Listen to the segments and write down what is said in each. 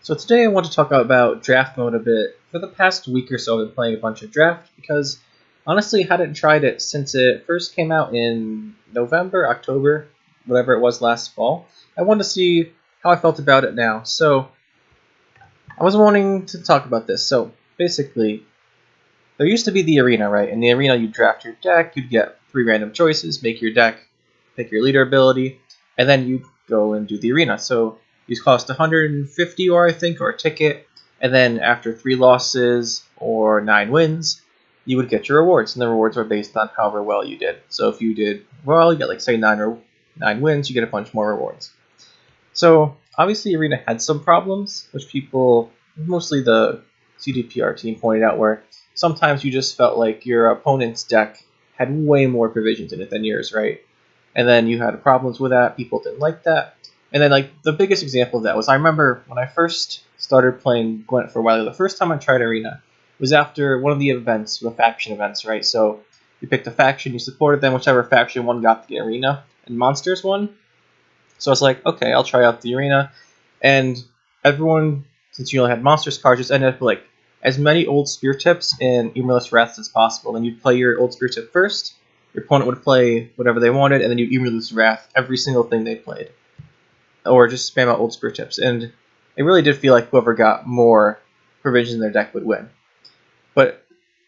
So today I want to talk about draft mode a bit. For the past week or so I've been playing a bunch of draft because honestly I hadn't tried it since it first came out in November, October, whatever it was last fall. I wanted to see how I felt about it now. So I was wanting to talk about this. So basically there used to be the arena, right? In the arena you draft your deck, you'd get 3 random choices, make your deck, pick your leader ability, and then you go and do the arena. So these cost 150 or I think, or a ticket, and then after 3 losses or 9 wins, you would get your rewards, and the rewards were based on however well you did. So if you did well, you get like say 9 wins, you get a bunch more rewards. So obviously arena had some problems, which people, mostly the CDPR team, pointed out, where sometimes you just felt like your opponent's deck had way more provisions in it than yours, right? And then you had problems with that. People didn't like that. And then, like, the biggest example of that was I remember when I first started playing Gwent for a while, the first time I tried Arena was after one of the events, the faction events, right? So you picked a faction, you supported them, whichever faction won got the Arena, and Monsters won. So I was like, okay, I'll try out the Arena. And everyone, since you only had Monsters cards, just ended up with, like, as many old Spear Tips and Humorless Wraths as possible. Then you'd play your old Spear Tip first, your opponent would play whatever they wanted, and then you'd Humorless Wrath every single thing they played. Or just spam out old Spear Tips. And it really did feel like whoever got more provisions in their deck would win. But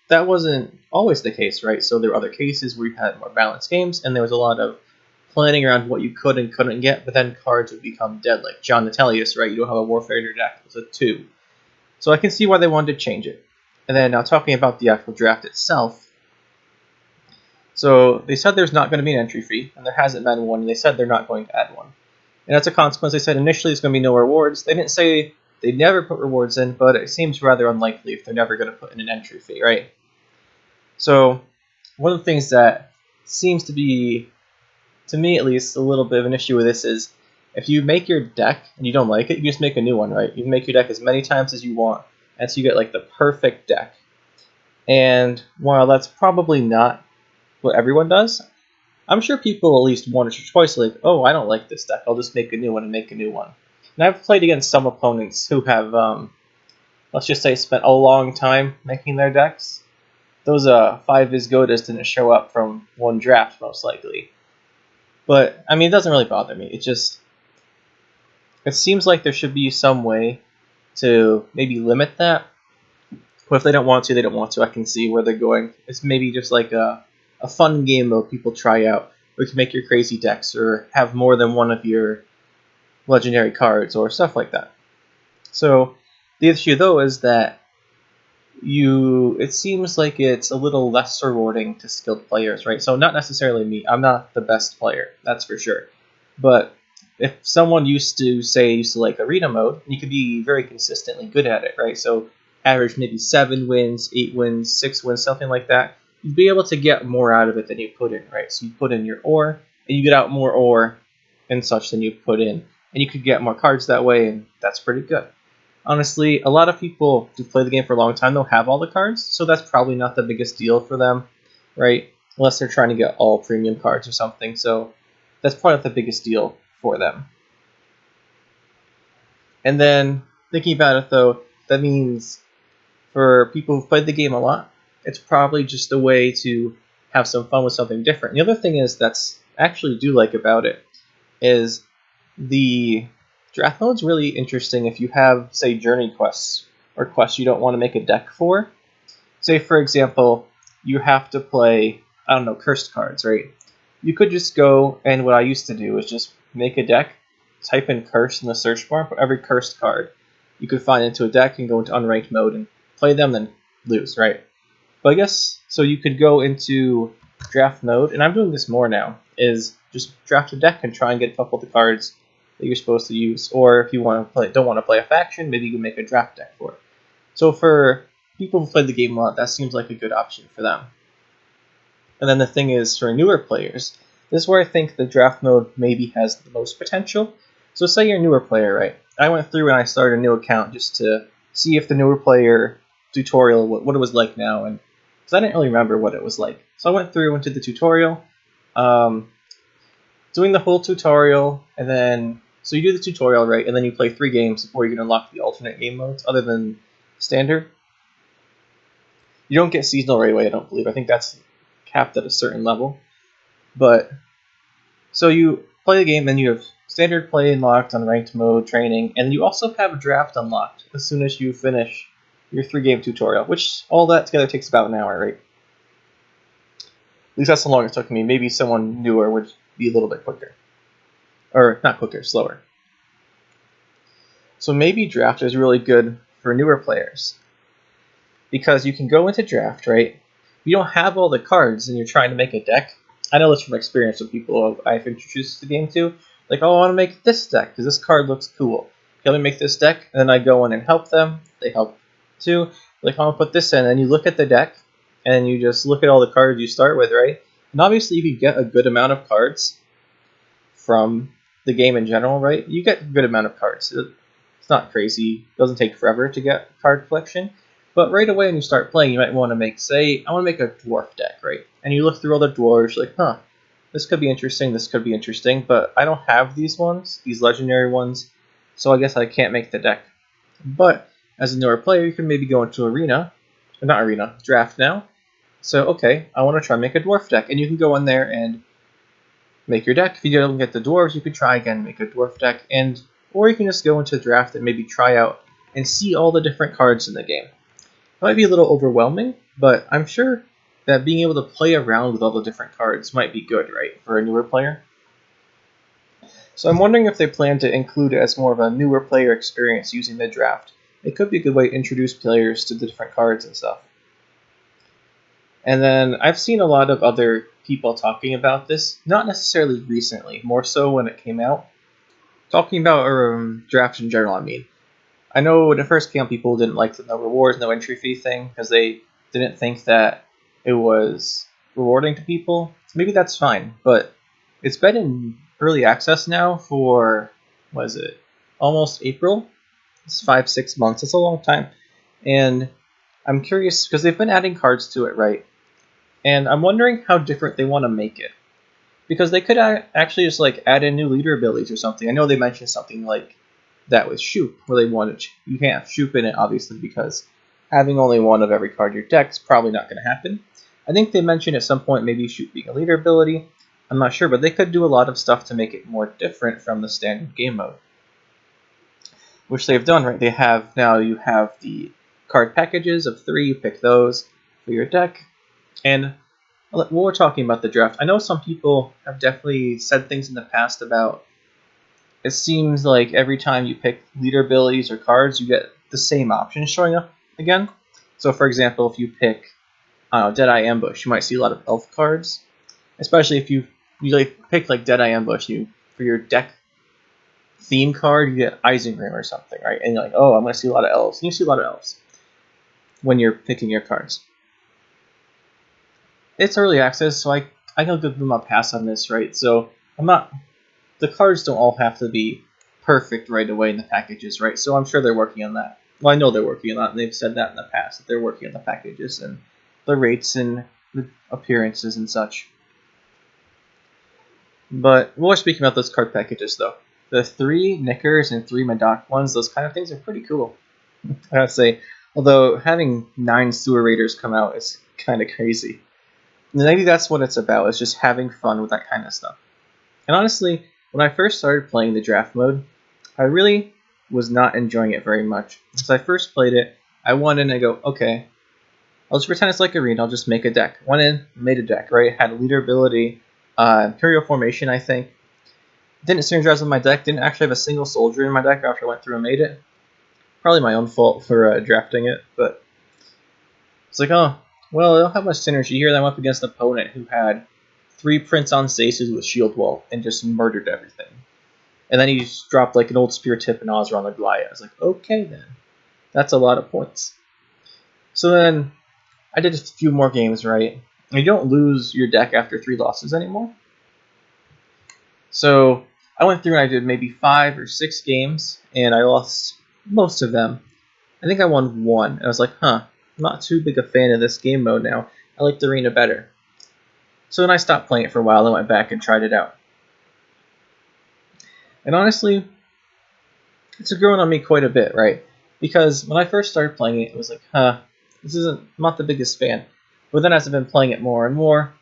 that wasn't always the case, right? So there were other cases where you had more balanced games, and there was a lot of planning around what you could and couldn't get, but then cards would become dead, like John Natalius, right? You don't have a Warfare in your deck, it's a 2. So I can see why they wanted to change it. And then now talking about the actual draft itself, so they said there's not going to be an entry fee, and there hasn't been one, and they said they're not going to add one. And that's a consequence. They said initially there's going to be no rewards. They didn't say they'd never put rewards in, but it seems rather unlikely if they're never going to put in an entry fee, right? So one of the things that seems to be, to me at least, a little bit of an issue with this is if you make your deck and you don't like it, you just make a new one, right? You can make your deck as many times as you want, and so you get like the perfect deck. And while that's probably not what everyone does, I'm sure people at least one or twice like, oh, I don't like this deck, I'll just make a new one and make a new one. And I've played against some opponents who have, let's just say, spent a long time making their decks. Those 5 Vizgodas didn't show up from one draft, most likely. But, I mean, it doesn't really bother me. It seems like there should be some way to maybe limit that. But if they don't want to, they don't want to. I can see where they're going. It's maybe just like a fun game mode people try out, where you can make your crazy decks or have more than one of your legendary cards or stuff like that. So the issue though is that it seems like it's a little less rewarding to skilled players, right? So not necessarily me. I'm not the best player, that's for sure. But if someone used to like arena mode, you could be very consistently good at it, right? So average maybe 7 wins, 8 wins, 6 wins, something like that. You'd be able to get more out of it than you put in, right? So you put in your ore, and you get out more ore and such than you put in. And you could get more cards that way, and that's pretty good. Honestly, a lot of people who play the game for a long time don't have all the cards, so that's probably not the biggest deal for them, right? Unless they're trying to get all premium cards or something, so that's probably not the biggest deal for them. And then, thinking about it though, that means for people who've played the game a lot, it's probably just a way to have some fun with something different. The other thing is that's actually do like about it is the draft mode's really interesting if you have, say, journey quests or quests you don't want to make a deck for. Say, for example, you have to play, I don't know, cursed cards, right? You could just go, and what I used to do is just make a deck, type in curse in the search bar, put every cursed card you could find into a deck and go into unranked mode and play them, then lose, right? But I guess, so you could go into draft mode, and I'm doing this more now, is just draft a deck and try and get a couple of the cards that you're supposed to use. Or if you don't want to play a faction, maybe you can make a draft deck for it. So for people who played the game a lot, that seems like a good option for them. And then the thing is, for newer players, this is where I think the draft mode maybe has the most potential. So say you're a newer player, right? I went through and I started a new account just to see if the newer player tutorial, what it was like now, and because I didn't really remember what it was like. So I went through, went to the tutorial, doing the whole tutorial, and then So you do the tutorial, right, and then you play 3 games before you can unlock the alternate game modes, other than standard. You don't get seasonal right away, I don't believe. I think that's capped at a certain level. But, so you play the game, then you have standard play unlocked on ranked mode, training, and you also have a draft unlocked as soon as you finish your 3-game tutorial, which all that together takes about an hour, right? At least that's how long it took me. Maybe someone newer would be a little bit quicker. Or, not quicker, slower. So maybe draft is really good for newer players. Because you can go into draft, right? You don't have all the cards and you're trying to make a deck. I know this from experience with people I've introduced the game to. Like, oh, I want to make this deck because this card looks cool. Can we make this deck? And then I go in and help them. They help too. Like, I want to put this in. And you look at the deck and you just look at all the cards you start with, right? And obviously, if you get a good amount of cards from the game in general, right? You get a good amount of cards. It's not crazy. It doesn't take forever to get card collection. But right away when you start playing, you might want to make, say, I want to make a dwarf deck, right? And you look through all the dwarves, like, huh, this could be interesting, but I don't have these ones, these legendary ones, so I guess I can't make the deck. But as a newer player, you can maybe go into draft now. So, okay, I want to try and make a dwarf deck, and you can go in there and make your deck. If you don't get the dwarves, you could try again, make a dwarf deck, or you can just go into draft and maybe try out and see all the different cards in the game. It might be a little overwhelming, but I'm sure that being able to play around with all the different cards might be good, right, for a newer player. So I'm wondering if they plan to include it as more of a newer player experience using the draft. It could be a good way to introduce players to the different cards and stuff. And then I've seen a lot of other people talking about this, not necessarily recently, more so when it came out. Talking about draft in general, I mean. I know when it first came out, people didn't like the no rewards, no entry fee thing because they didn't think that it was rewarding to people. Maybe that's fine, but it's been in early access now for, what is it, almost April? It's 5-6 months. It's a long time. And I'm curious because they've been adding cards to it, right? And I'm wondering how different they want to make it. Because they could actually just like add in new leader abilities or something. I know they mentioned something like that with Shoop, where they wanted you can't have Shoop in it, obviously, because having only one of every card in your deck is probably not going to happen. I think they mentioned at some point maybe Shoop being a leader ability. I'm not sure, but they could do a lot of stuff to make it more different from the standard game mode. Which they've done, right? You have the card packages of 3, you pick those for your deck. And while we're talking about the draft, I know some people have definitely said things in the past about it seems like every time you pick leader abilities or cards, you get the same options showing up again. So, for example, if you pick Deadeye Ambush, you might see a lot of elf cards, especially if you pick like Deadeye Ambush. For your deck theme card, you get Isengrim or something, right? And you're like, oh, I'm going to see a lot of elves. And you see a lot of elves when you're picking your cards. It's early access, so I can give them a pass on this, right? So the cards don't all have to be perfect right away in the packages, right? So I'm sure they're working on that. Well, I know they're working on that, and they've said that in the past, that they're working on the packages and the rates and the appearances and such. But we're speaking about those card packages, though. The 3 Knickers and 3 Madoc ones, those kind of things are pretty cool, I gotta say. Although having 9 Sewer Raiders come out is kind of crazy. And maybe that's what it's about, is just having fun with that kind of stuff. And honestly, when I first started playing the draft mode, I really was not enjoying it very much. As I first played it, I went in and go, okay, I'll just pretend it's like Arena, I'll just make a deck. Went in, made a deck, right? Had a leader ability, Imperial Formation, I think. Didn't synergize with my deck, didn't actually have a single soldier in my deck after I went through and made it. Probably my own fault for drafting it, but it's like, oh, well, I don't have much synergy here. Then I went up against an opponent who had 3 Prince on Stasis with Shield Wall and just murdered everything. And then he just dropped like an old Spear Tip and Ozra on the Goliath. I was like, okay then. That's a lot of points. So then I did a few more games, right? You don't lose your deck after 3 losses anymore. So I went through and I did maybe 5 or 6 games, and I lost most of them. I think I won 1. And I was like, I'm not too big a fan of this game mode now. I like the Arena better. So then I stopped playing it for a while and went back and tried it out. And honestly, it's grown on me quite a bit, right? Because when I first started playing it, it was like, I'm not the biggest fan. But then as I've been playing it more and more,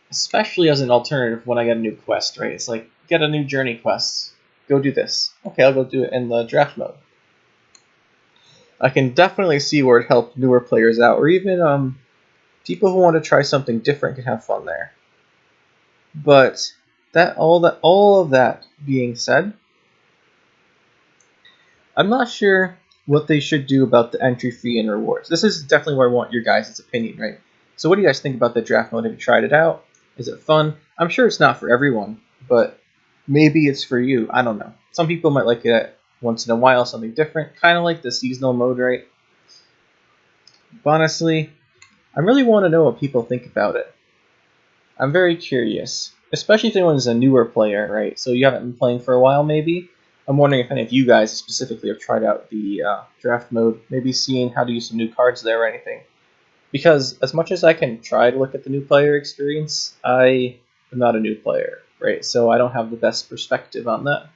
especially as an alternative when I get a new quest, right? It's like, get a new journey quest, go do this. Okay, I'll go do it in the draft mode. I can definitely see where it helped newer players out, or even people who want to try something different can have fun there. But all of that being said, I'm not sure what they should do about the entry fee and rewards. This is definitely where I want your guys' opinion, right? So what do you guys think about the draft mode? Have you tried it out? Is it fun? I'm sure it's not for everyone, but maybe it's for you. I don't know. Some people might like it once in a while, something different, kind of like the seasonal mode, right? But honestly, I really want to know what people think about it. I'm very curious, especially if anyone's a newer player, right? So you haven't been playing for a while, maybe. I'm wondering if any of you guys specifically have tried out the draft mode, maybe seeing how to use some new cards there or anything. Because as much as I can try to look at the new player experience, I am not a new player, right? So I don't have the best perspective on that.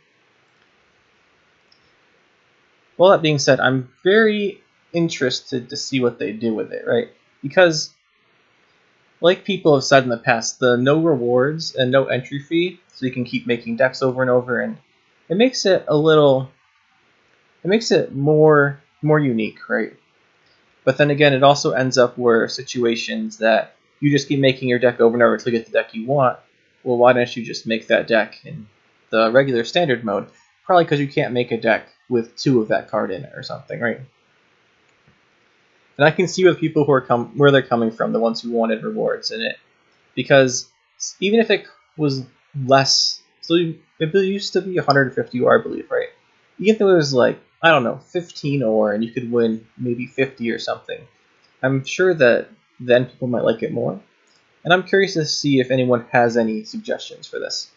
Well, that being said, I'm very interested to see what they do with it, right? Because like people have said in the past, the no rewards and no entry fee, so you can keep making decks over and over, and it makes it more unique, right? But then again, it also ends up where situations that you just keep making your deck over and over until you get the deck you want. Well, why don't you just make that deck in the regular standard mode? Probably because you can't make a deck with 2 of that card in it or something, right? And I can see with people who are where they're coming from, the ones who wanted rewards in it, because even if it was less, so it used to be 150 ore, I believe, right? Even though it was like, I don't know, 15 ore, and you could win maybe 50 or something, I'm sure that then people might like it more. And I'm curious to see if anyone has any suggestions for this.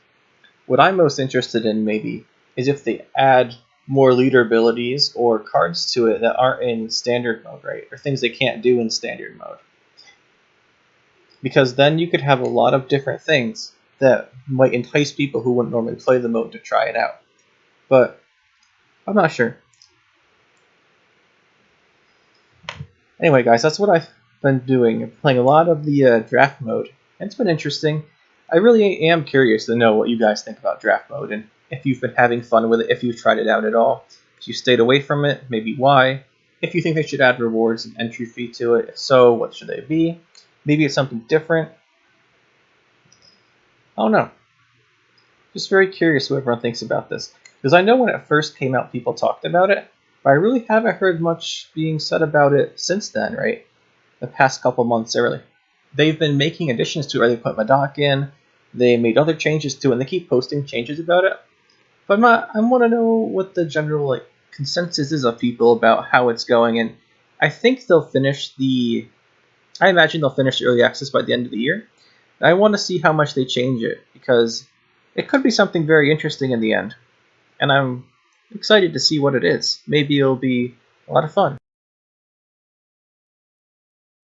What I'm most interested in, maybe, is if they add more leader abilities or cards to it that aren't in standard mode, right? Or things they can't do in standard mode. Because then you could have a lot of different things that might entice people who wouldn't normally play the mode to try it out. But I'm not sure. Anyway, guys, that's what I've been doing. I'm playing a lot of the draft mode, and it's been interesting. I really am curious to know what you guys think about draft mode, and if you've been having fun with it, if you've tried it out at all, if you stayed away from it, maybe why, if you think they should add rewards and entry fee to it, if so, what should they be? Maybe it's something different. I don't know. Just very curious what everyone thinks about this. Because I know when it first came out, people talked about it, but I really haven't heard much being said about it since then, right? The past couple months, really. They've been making additions to it, or they put Madoc in, they made other changes to it, and they keep posting changes about it. But I want to know what the general consensus is of people about how it's going, and I think I imagine they'll finish the early access by the end of the year. And I want to see how much they change it, because it could be something very interesting in the end. And I'm excited to see what it is. Maybe it'll be a lot of fun.